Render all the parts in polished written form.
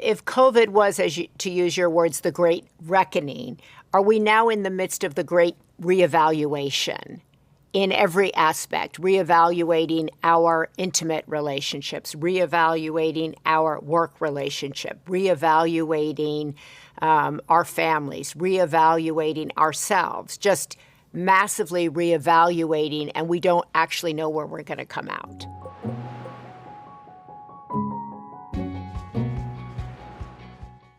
if COVID was, to use your words, the great reckoning, are we now in the midst of the great reevaluation in every aspect, reevaluating our intimate relationships, reevaluating our work relationship, reevaluating our families, reevaluating ourselves, just massively reevaluating, and we don't actually know where we're going to come out?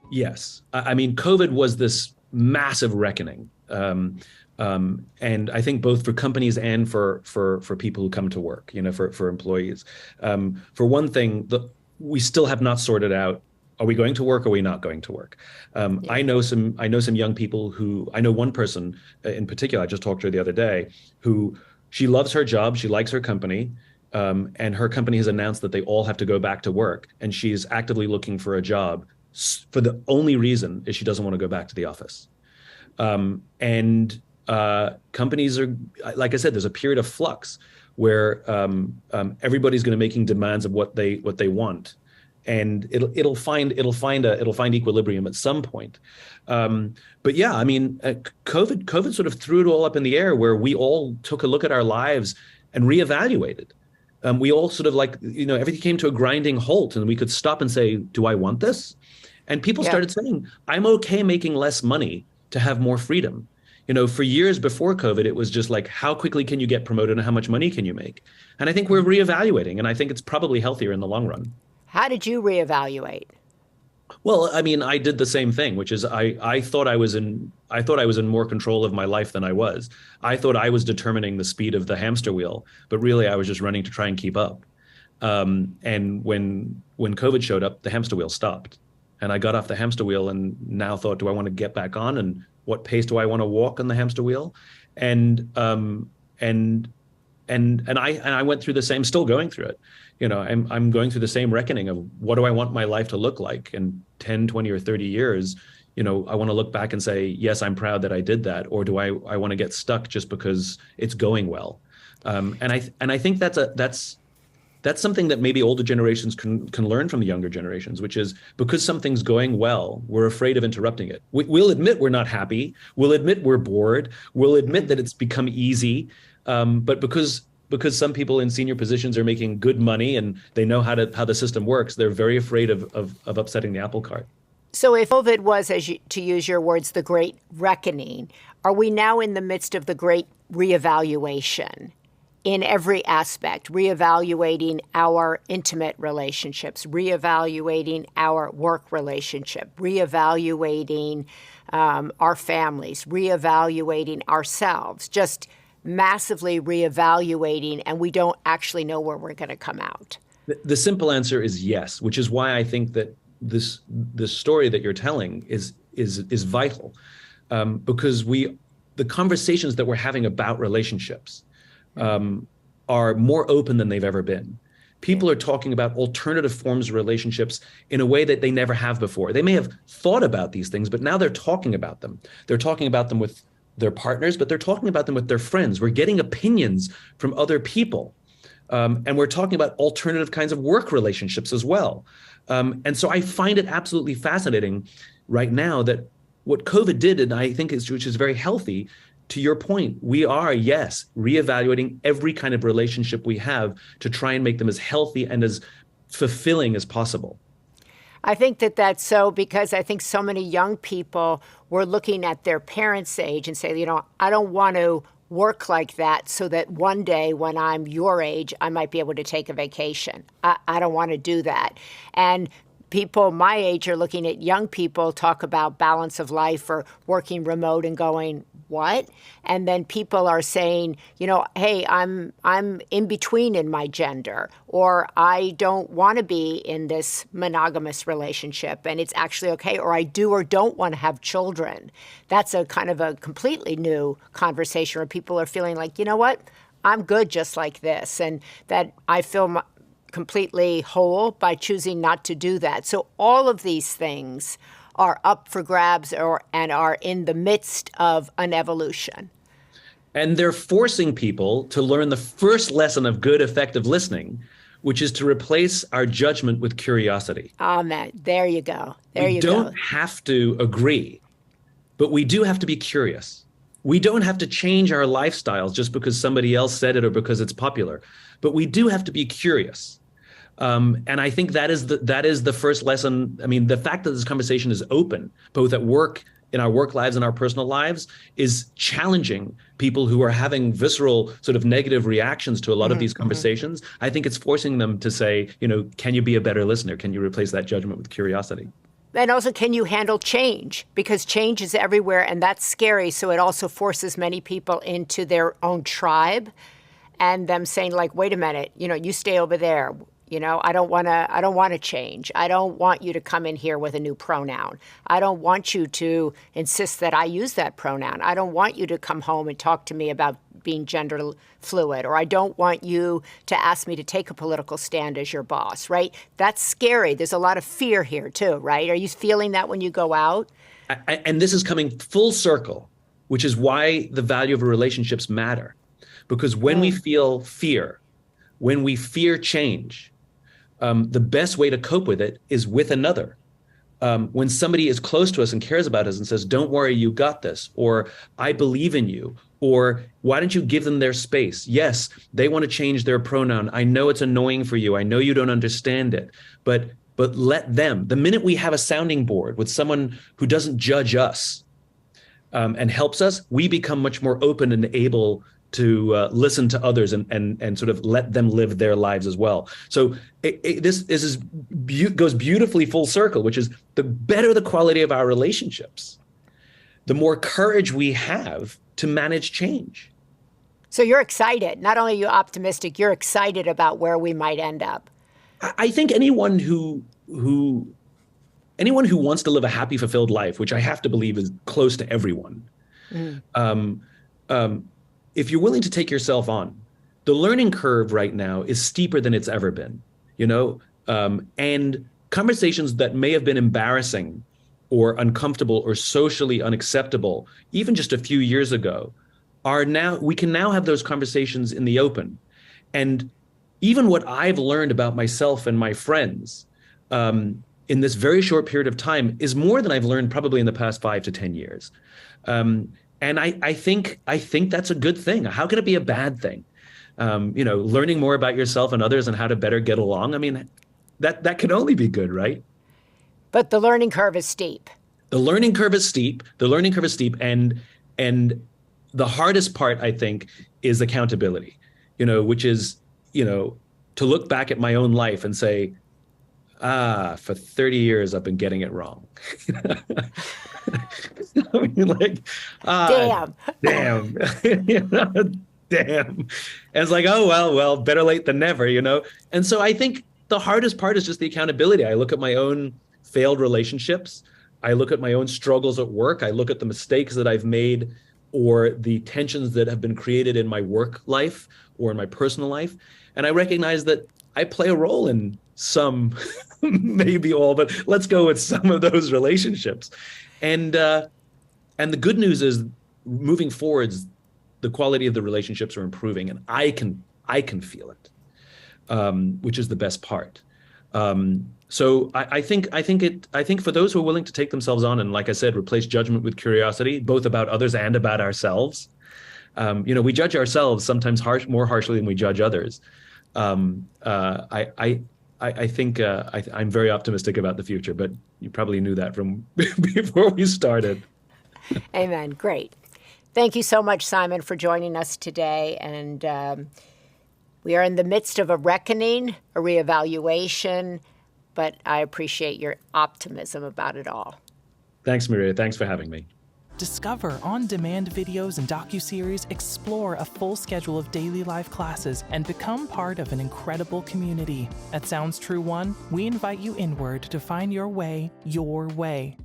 Yes. I mean, COVID was this massive reckoning. And I think both for companies and for people who come to work, for employees. For one thing, we still have not sorted out, are we going to work or are we not going to work? Yeah. I know some young people I know one person in particular, I just talked to her the other day, who she loves her job, she likes her company, and her company has announced that they all have to go back to work, and she's actively looking for a job for the only reason is she doesn't want to go back to the office. And companies are, like I said, there's a period of flux where everybody's going to making demands of what they want, and it'll find equilibrium at some point. But yeah, I mean, COVID sort of threw it all up in the air, where we all took a look at our lives and reevaluated. We all sort of everything came to a grinding halt, and we could stop and say, do I want this? And people started saying, I'm okay making less money to have more freedom. For years before COVID, it was just like, how quickly can you get promoted and how much money can you make? And I think we're reevaluating, and I think it's probably healthier in the long run. How did you reevaluate? Well, I mean, I did the same thing, which is I thought I was in more control of my life than I was. I thought I was determining the speed of the hamster wheel, but really I was just running to try and keep up. And when COVID showed up, the hamster wheel stopped. And I got off the hamster wheel and now thought, do I want to get back on? And what pace do I want to walk on the hamster wheel? And I went through the same, still going through it. I'm going through the same reckoning of what do I want my life to look like in 10, 20, or 30 years? I want to look back and say, yes, I'm proud that I did that. Or do I want to get stuck just because it's going well? And I think that's something that maybe older generations can learn from the younger generations, which is because something's going well, we're afraid of interrupting it. We'll admit we're not happy. We'll admit we're bored. We'll admit that it's become easy. But because some people in senior positions are making good money and they know how the system works, they're very afraid of upsetting the apple cart. So if COVID was, to use your words, the great reckoning, are we now in the midst of the great reevaluation in every aspect, reevaluating our intimate relationships, reevaluating our work relationship, reevaluating our families, reevaluating ourselves, just massively reevaluating, and we don't actually know where we're going to come out? The simple answer is yes, which is why I think that this story that you're telling is vital, because the conversations that we're having about relationships are more open than they've ever been. People are talking about alternative forms of relationships in a way that they never have before. They may have thought about these things, but now they're talking about them. They're talking about them with their partners, but they're talking about them with their friends. We're getting opinions from other people. And we're talking about alternative kinds of work relationships as well. And so I find it absolutely fascinating right now that what COVID did, and I think which is very healthy, to your point, we are, yes, reevaluating every kind of relationship we have to try and make them as healthy and as fulfilling as possible. I think that's so, because I think so many young people were looking at their parents' age and say, I don't want to work like that so that one day when I'm your age, I might be able to take a vacation. I don't want to do that. And people my age are looking at young people talk about balance of life or working remote and going, what? And then people are saying, hey, I'm in between in my gender, or I don't want to be in this monogamous relationship and it's actually okay, or I do or don't want to have children. That's a kind of a completely new conversation where people are feeling like, what? I'm good just like this, and that I feel completely whole by choosing not to do that. So all of these things are up for grabs and are in the midst of an evolution. And they're forcing people to learn the first lesson of good, effective listening, which is to replace our judgment with curiosity. Amen. There you go. We don't have to agree, but we do have to be curious. We don't have to change our lifestyles just because somebody else said it or because it's popular, but we do have to be curious. And I think that is the first lesson. I mean, the fact that this conversation is open, both at work, in our work lives and our personal lives, is challenging people who are having visceral sort of negative reactions to a lot of these conversations. I think it's forcing them to say, can you be a better listener? Can you replace that judgment with curiosity? And also, can you handle change? Because change is everywhere, and that's scary. So it also forces many people into their own tribe and them saying, like, wait a minute, you stay over there. I don't want to change. I don't want you to come in here with a new pronoun. I don't want you to insist that I use that pronoun. I don't want you to come home and talk to me about being gender fluid, or I don't want you to ask me to take a political stand as your boss, right? That's scary. There's a lot of fear here too, right? Are you feeling that when you go out? And this is coming full circle, which is why the value of relationships matter. Because when we feel fear, when we fear change, the best way to cope with it is with another. When somebody is close to us and cares about us and says, don't worry, you got this, or I believe in you, or why don't you give them their space? Yes, they want to change their pronoun. I know it's annoying for you. I know you don't understand it, but let them. The minute we have a sounding board with someone who doesn't judge us and helps us, we become much more open and able to listen to others and sort of let them live their lives as well. So this goes beautifully full circle, which is the better the quality of our relationships, the more courage we have to manage change. So you're excited. Not only are you optimistic, you're excited about where we might end up. I think anyone who wants to live a happy, fulfilled life, which I have to believe is close to everyone, if you're willing to take yourself on, the learning curve right now is steeper than it's ever been, and conversations that may have been embarrassing or uncomfortable or socially unacceptable, even just a few years ago, we can now have those conversations in the open. And even what I've learned about myself and my friends in this very short period of time is more than I've learned probably in the past 5 to 10 years. And I think that's a good thing. How can it be a bad thing? Learning more about yourself and others and how to better get along. I mean, that can only be good, right? But the learning curve is steep. The learning curve is steep. And the hardest part, I think, is accountability, which is, to look back at my own life and say, for 30 years, I've been getting it wrong. I mean, damn. Damn. And it's like, oh, well, better late than never, And so I think the hardest part is just the accountability. I look at my own failed relationships. I look at my own struggles at work. I look at the mistakes that I've made or the tensions that have been created in my work life or in my personal life. And I recognize that I play a role in some, maybe all, but let's go with some of those relationships. And the good news is, moving forwards, the quality of the relationships are improving, and I can feel it, which is the best part. So I think for those who are willing to take themselves on and, like I said, replace judgment with curiosity, both about others and about ourselves. We judge ourselves sometimes more harshly than we judge others. I think I'm very optimistic about the future, but you probably knew that from before we started. Amen. Great. Thank you so much, Simon, for joining us today. And we are in the midst of a reckoning, a reevaluation, but I appreciate your optimism about it all. Thanks, Maria. Thanks for having me. Discover on-demand videos and docuseries, explore a full schedule of daily life classes, and become part of an incredible community. At Sounds True One, we invite you inward to find your way, your way.